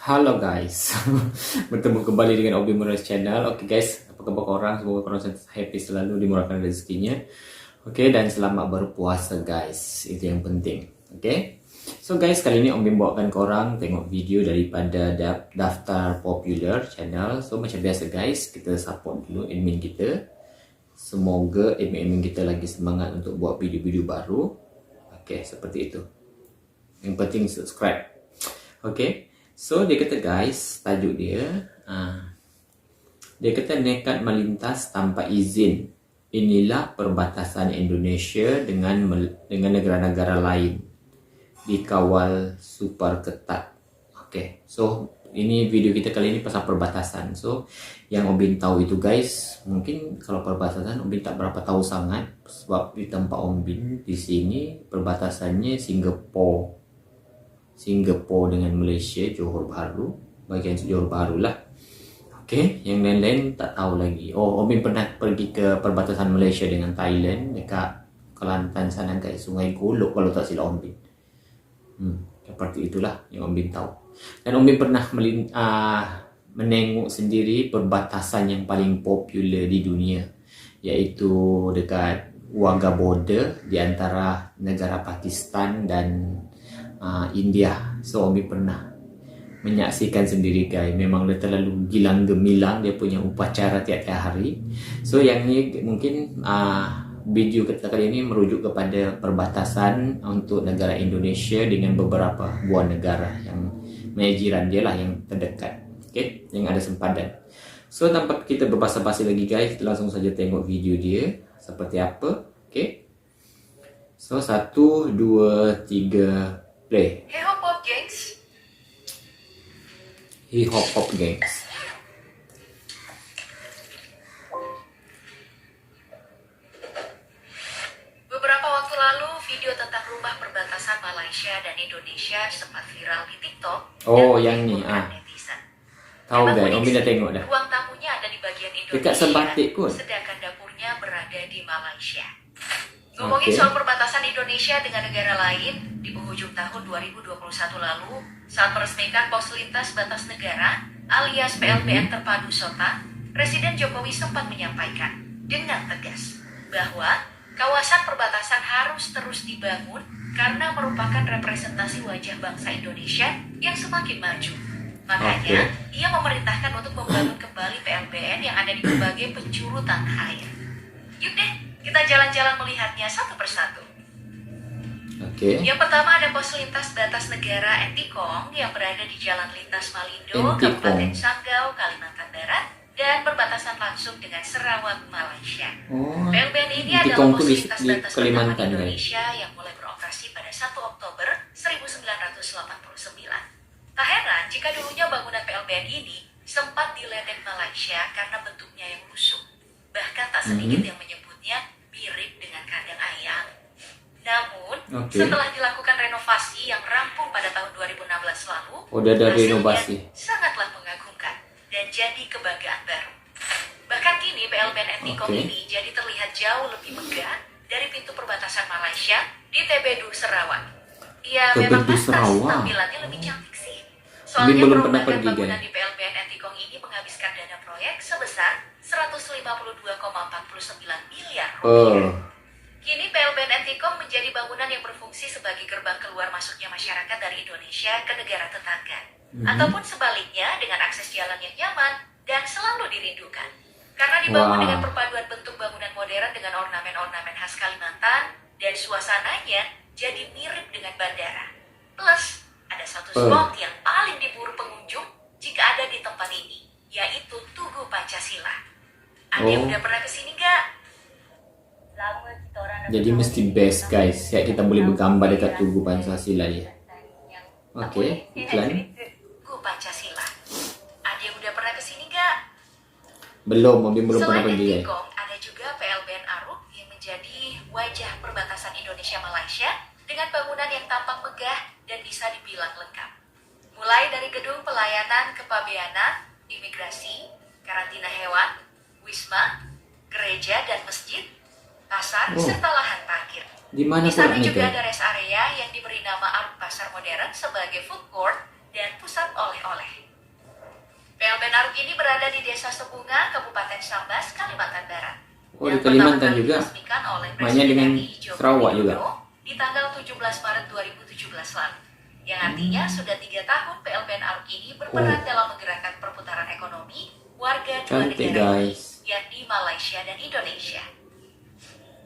Halo guys, bertemu kembali dengan Obi Morales Channel. Oke guys, apa kabar korang? Semoga korang happy selalu, dimurahkan rezekinya. Oke, dan selamat berpuasa guys, itu yang penting. Oke, so guys, kali ini Om Bim bawakan korang tengok video daripada daftar popular channel. So macam biasa guys, kita support dulu admin kita. Semoga admin kita lagi semangat untuk buat video-video baru. Oke, seperti itu. Yang penting subscribe. Oke. So dia kata guys, tajuk dia dia kata nekat melintas tanpa izin. Inilah perbatasan Indonesia dengan negara-negara lain. Dikawal super ketat. Oke, so ini video kita kali ini pasal perbatasan. So yang Om Bin tahu itu guys, mungkin kalau perbatasan Om Bin tak berapa tahu sangat, sebab di tempat Om Bin di sini perbatasannya Singapura dengan Malaysia, Johor Bahru, bagian Johor Bahru lah. Oke, yang lain-lain tak tahu lagi. Oh, Om Bin pernah pergi ke perbatasan Malaysia dengan Thailand dekat Kelantan sana kat Sungai Golok kalau tak silap Om Bin. Seperti itulah yang Om Bin tahu. Dan Om Bin pernah menengok sendiri perbatasan yang paling popular di dunia, iaitu dekat Wagah border di antara negara Pakistan dan India. So Om Bin pernah menyaksikan sendiri guys. Memang dia terlalu gilang gemilang dia punya upacara tiap-tiap hari. So yang ni mungkin video kita kali ini merujuk kepada perbatasan untuk negara Indonesia dengan beberapa buah negara yang menjiran dia lah, yang terdekat. Okay, yang ada sempadan. So tanpa kita berbasa-basi lagi guys, langsung saja tengok video dia seperti apa. Okay, so 1, 2, 3 play. Hey hop hop gengs. Hey hop hop gengs. Beberapa waktu lalu video tentang rumah perbatasan Malaysia dan Indonesia sempat viral di TikTok. Oh, yang ni netizen. tahu guys, Om Bin dah tengok dah. Ruang tamunya ada di bagian Indonesia, Dekat Sebatik kot. sedangkan dapurnya berada di Malaysia. Ngomongin soal perbatasan Indonesia dengan negara lain, di penghujung tahun 2021 lalu, saat meresmikan pos lintas batas negara alias PLBN Terpadu Sota, Presiden Jokowi sempat menyampaikan dengan tegas bahwa kawasan perbatasan harus terus dibangun karena merupakan representasi wajah bangsa Indonesia yang semakin maju. Makanya, ia memerintahkan untuk membangun kembali PLBN yang ada di berbagai penjuru tanah air. Yuk deh, kita jalan-jalan melihatnya satu persatu. Oke. Yang pertama ada pos lintas batas negara Entikong yang berada di Jalan Lintas Malindo, Kabupaten Sanggau, Kalimantan Barat, dan berbatasan langsung dengan Sarawak, Malaysia. Oh, PLBN ini adalah pos lintas batas pertama di Indonesia yang mulai beroperasi pada 1 Oktober 1989. Tak heran jika dulunya bangunan PLBN ini sempat diledek Malaysia karena bentuknya yang lusuh. Bahkan tak sedikit yang menyebutnya mirip dengan kandang ayam. Namun, setelah dilakukan renovasi yang rampung pada tahun 2016 lalu, ada renovasi. Sangatlah mengagumkan dan jadi kebanggaan baru. Bahkan kini PLBN Entikong ini jadi terlihat jauh lebih megah dari pintu perbatasan Malaysia di TBD Sarawak. Ya memang pantas tampilannya lebih cantik sih. Soalnya perubahan bangunan di PLBN Entikong ini menghabiskan dana proyek sebesar 152,49 miliar rupiah. Kini PLBN Entikong menjadi bangunan yang berfungsi sebagai gerbang keluar masuknya masyarakat dari Indonesia ke negara tetangga. Ataupun sebaliknya dengan akses jalan yang nyaman dan selalu dirindukan. Karena dibangun dengan perpaduan bentuk bangunan modern dengan ornamen-ornamen khas Kalimantan dan suasananya jadi mirip dengan bandara. Plus, ada satu spot yang paling diburu pengunjung jika ada di tempat ini, yaitu Tugu Pancasila. Ada yang udah pernah kesini nggak? Jadi mesti best guys, ya kita boleh bergambar dekat Tugu Pancasila ya. Oke, iklan. Tugu Pancasila. Ada yang udah pernah kesini nggak? Belum pernah pergi ya. Ada juga PLBN Aruk yang menjadi wajah perbatasan Indonesia Malaysia dengan bangunan yang tampak megah dan bisa dibilang lengkap. Mulai dari gedung pelayanan kepabeanan, imigrasi, karantina hewan, wisma, gereja dan masjid, pasar, serta lahan parkir. Di mana juga ada rest area yang diberi nama Aruk Pasar Modern sebagai food court dan pusat oleh-oleh. PLBN Aruk ini berada di Desa Sebunga, Kabupaten Sambas, Kalimantan Barat. Oh, di Yang Kalimantan pertama kali juga. diresmikan oleh Banyak Presiden dengan RI Joko Sarawak Widodo juga. di tanggal 17 Maret 2017 lalu. Yang artinya sudah 3 tahun PLBN Aruk ini berperan dalam menggerakkan perputaran ekonomi warga dua Cantik, negara ini, guys. yakni Malaysia dan Indonesia.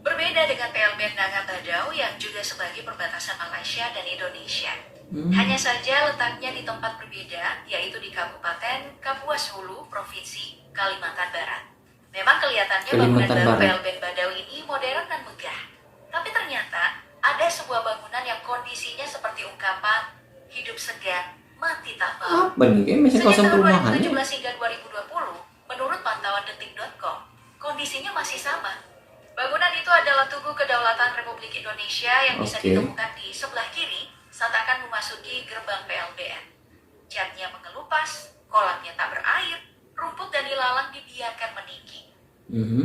Berbeda dengan PLBN Nanga Badau yang juga sebagai perbatasan Malaysia dan Indonesia. Hanya saja letaknya di tempat berbeda, yaitu di Kabupaten Kapuas Hulu, Provinsi Kalimantan Barat. Memang kelihatannya bangunan Kalimantan baru Barat. PLBN Badau ini modern dan megah. Tapi ternyata ada sebuah bangunan yang kondisinya seperti ungkapan hidup segan, mati tak mau. Apa nih? Kayak macam Sejak kawasan tahun perumahan. 2017 hingga 2020, menurut pantauan detik.com, kondisinya masih sama. Bangunan itu adalah Tugu Kedaulatan Republik Indonesia yang bisa Oke. ditemukan di sebelah kiri saat akan memasuki gerbang PLBN. Catnya mengelupas, kolamnya tak berair, rumput dan ilalang dibiarkan meninggi.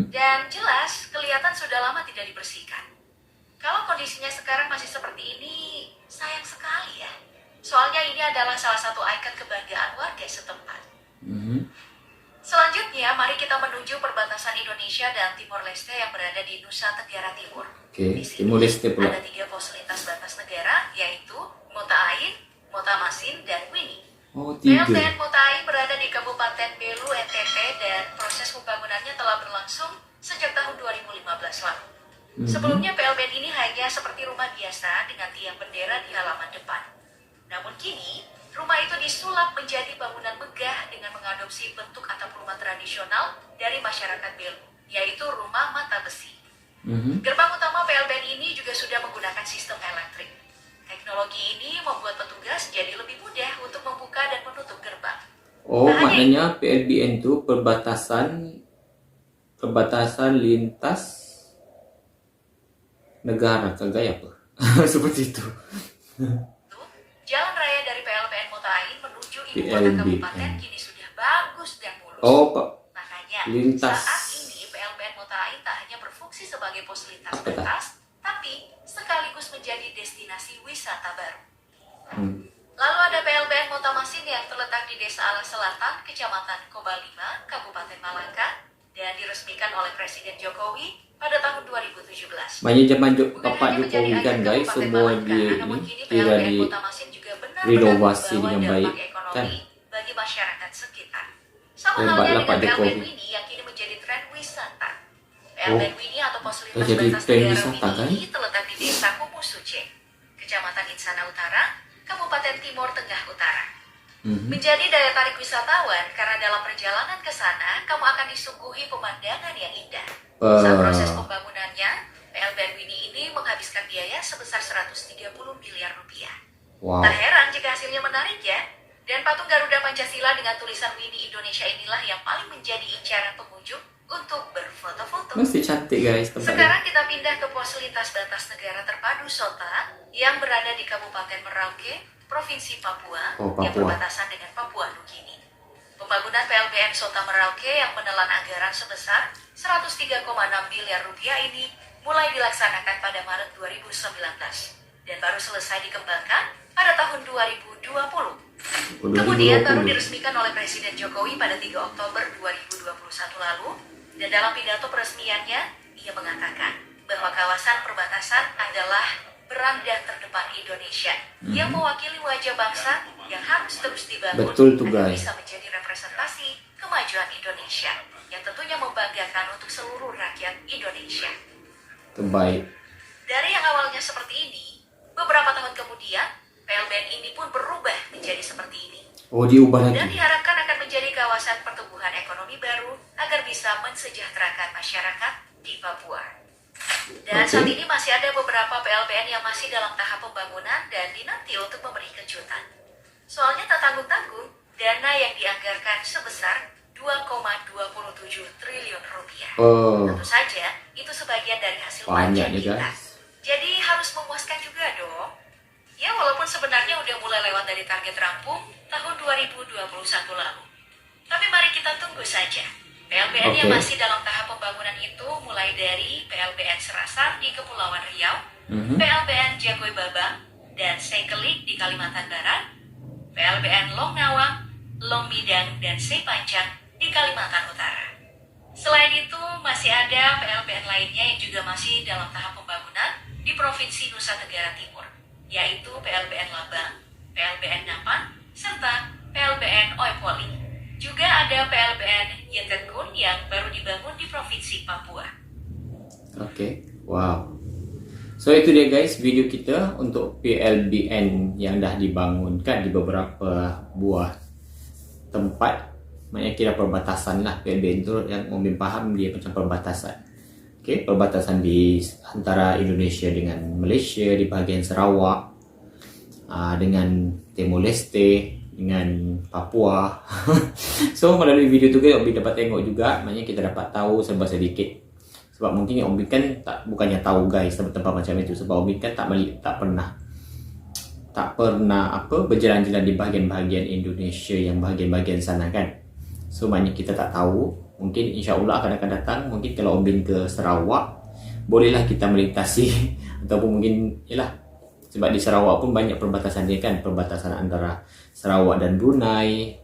Dan jelas, kelihatan sudah lama tidak dibersihkan. Kalau kondisinya sekarang masih seperti ini, sayang sekali ya. Soalnya ini adalah salah satu ikon kebanggaan warga setempat. Selanjutnya, mari kita menuju perbatasan Indonesia dan Timor Leste yang berada di Nusa Tenggara Timur. Oke, Di sini Timor Leste pula. ada 3 pos lintas batas negara, yaitu Mota Ain, Mota Masin, dan Wini. Oh, 3. PLBN Mota Ain berada di Kabupaten Belu, NTT, dan proses pembangunannya telah berlangsung sejak tahun 2015 lalu. Sebelumnya PLBN ini hanya seperti rumah biasa dengan tiang bendera di halaman depan. Namun kini, rumah itu disulap menjadi bangunan megah dengan mengadopsi bentuk atap rumah tradisional dari masyarakat Belu, yaitu rumah mata besi. Gerbang utama PLBN ini juga sudah menggunakan sistem elektrik. Teknologi ini membuat petugas jadi lebih mudah untuk membuka dan menutup gerbang. Oh, Tak hanya maknanya PLBN itu perbatasan lintas negara, kagak ya apa? Seperti itu. itu, jalan raya dari PLBN Mota Ain menuju ibu kota PLBN. kabupaten kini sudah bagus dan mulus. Oh, Pak. Makanya, Lintas. saat ini PLBN Mota Ain tak hanya berfungsi sebagai pos lintas Apa tak? batas, tapi sekaligus menjadi destinasi wisata baru. Hmm. Lalu ada PLBN Mota Masin yang terletak di Desa Alas Selatan, Kecamatan Kobalima, Kabupaten Malaka, dan diresmikan oleh Presiden Jokowi pada tahun 2017. Banyak zaman Bukan Bapak hanya menjadi Jokowi kan ikon guys, Kabupaten semua Malaka, namun kini kira PLBN di Kota Masin juga benar-benar renovasi membawa dengan dampak baik, ekonomi kan? bagi masyarakat sekitar. Sama Hebatlah halnya Pak dengan PLBN Jokowi. Wini yang kini menjadi tren wisata. PLBN Wini atau pos lintas jadi batas tren negara wisata, Wini kan? ini terletak di Desa Kumusuce, Kecamatan Insana Utara, Kabupaten Timur Tengah Utara. Menjadi daya tarik wisatawan karena dalam perjalanan ke sana kamu akan disuguhi pemandangan yang indah. Saat proses pembangunannya, PLBN Wini ini menghabiskan biaya sebesar 130 miliar rupiah. Wow. Tak heran jika hasilnya menarik ya. Dan patung Garuda Pancasila dengan tulisan Wini Indonesia inilah yang paling menjadi incaran pengunjung untuk berfoto-foto. Masih cantik guys tempatnya. Sekarang kita pindah ke pos lintas batas negara terpadu SOTA yang berada di Kabupaten Merauke, Provinsi Papua, Oh, yang Papua. berbatasan dengan Papua Nugini. Pembangunan PLBN SOTA Merauke yang menelan anggaran sebesar 103,6 miliar rupiah ini mulai dilaksanakan pada Maret 2019 dan baru selesai dikembangkan pada tahun 2020. Kemudian baru diresmikan oleh Presiden Jokowi pada 3 Oktober 2021 lalu, dan dalam pidato peresmiannya, ia mengatakan bahwa kawasan perbatasan adalah beranda terdepan Indonesia yang mewakili wajah bangsa yang harus terus dibangun Betul tuh, agar guys. bisa menjadi representasi kemajuan Indonesia yang tentunya membanggakan untuk seluruh rakyat Indonesia. Terbaik. Dari yang awalnya seperti ini, beberapa tahun kemudian, PLBN ini pun berubah menjadi seperti ini. Oh, diubah Dan lagi. diharapkan akan menjadi kawasan pertumbuhan ekonomi baru agar bisa mensejahterakan masyarakat di Papua. Dan Oke. saat ini masih ada beberapa PLBN yang masih dalam tahap pembangunan dan dinanti untuk memberi kejutan. Soalnya tak tanggung-tanggung, dana yang dianggarkan sebesar 2,27 triliun rupiah. Oh, Tentu saja, itu sebagian dari hasil banyak pajak nih kita. guys. Jadi harus memuaskan juga dong. Ya walaupun sebenarnya udah mulai lewat dari target rampung tahun 2021 lalu. Tapi mari kita tunggu saja. PLBN yang Oke. masih dalam tahap pembangunan itu mulai dari PLBN Serasar di Kepulauan Riau, PLBN Jagoy Babang, dan Sengkelik di Kalimantan Barat, PLBN Long Nawang, Long Midang, dan Sepancang di Kalimantan Utara. Selain itu, masih ada PLBN lainnya yang juga masih dalam tahap pembangunan di Provinsi Nusa Tenggara Timur, yaitu PLBN Labang, PLBN Napan, serta PLBN Oepoli. Juga ada PLBN Yetetkun yang baru dibangun di Provinsi Papua. Oke, wow. So itu dia guys video kita untuk PLBN yang dah dibangunkan di beberapa buah tempat. Maknanya kira perbatasan lah. PLBN itu yang Om faham dia macam perbatasan. Oke, perbatasan di antara Indonesia dengan Malaysia di bahagian Sarawak, dengan Timor Leste, dengan Papua. So melalui video tu guys Om dapat tengok juga, maknanya kita dapat tahu serba sedikit. Sebab mungkin Om kan bukannya tahu guys tempat macam itu, sebab Om kan tak pernah berjalan-jalan di bahagian-bahagian Indonesia yang bahagian-bahagian sana kan. So maknanya kita tak tahu. Mungkin insya-Allah akan datang, mungkin kalau Om ke Sarawak bolehlah kita melintasi ataupun mungkin sebab di Sarawak pun banyak perbatasan dia kan, perbatasan antara Sarawak dan Brunei,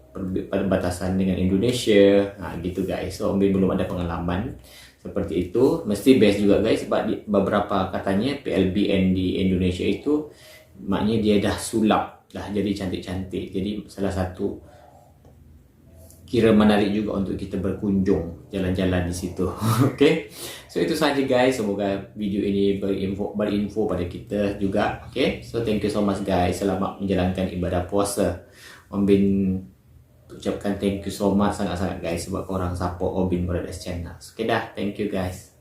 perbatasan dengan Indonesia, gitu guys. So Om belum ada pengalaman seperti itu. Mesti best juga guys, sebab beberapa katanya PLBN di Indonesia itu maknanya dia dah sulap, dah jadi cantik-cantik. Jadi salah satu kira menarik juga untuk kita berkunjung, jalan-jalan di situ. Oke. So itu saja guys, semoga video ini berinfo pada kita juga. Oke. So thank you so much guys, selamat menjalankan ibadah puasa. Om ucapkan thank you so much sangat-sangat guys sebab korang support Obin Brothers Channel. Oke dah, thank you guys.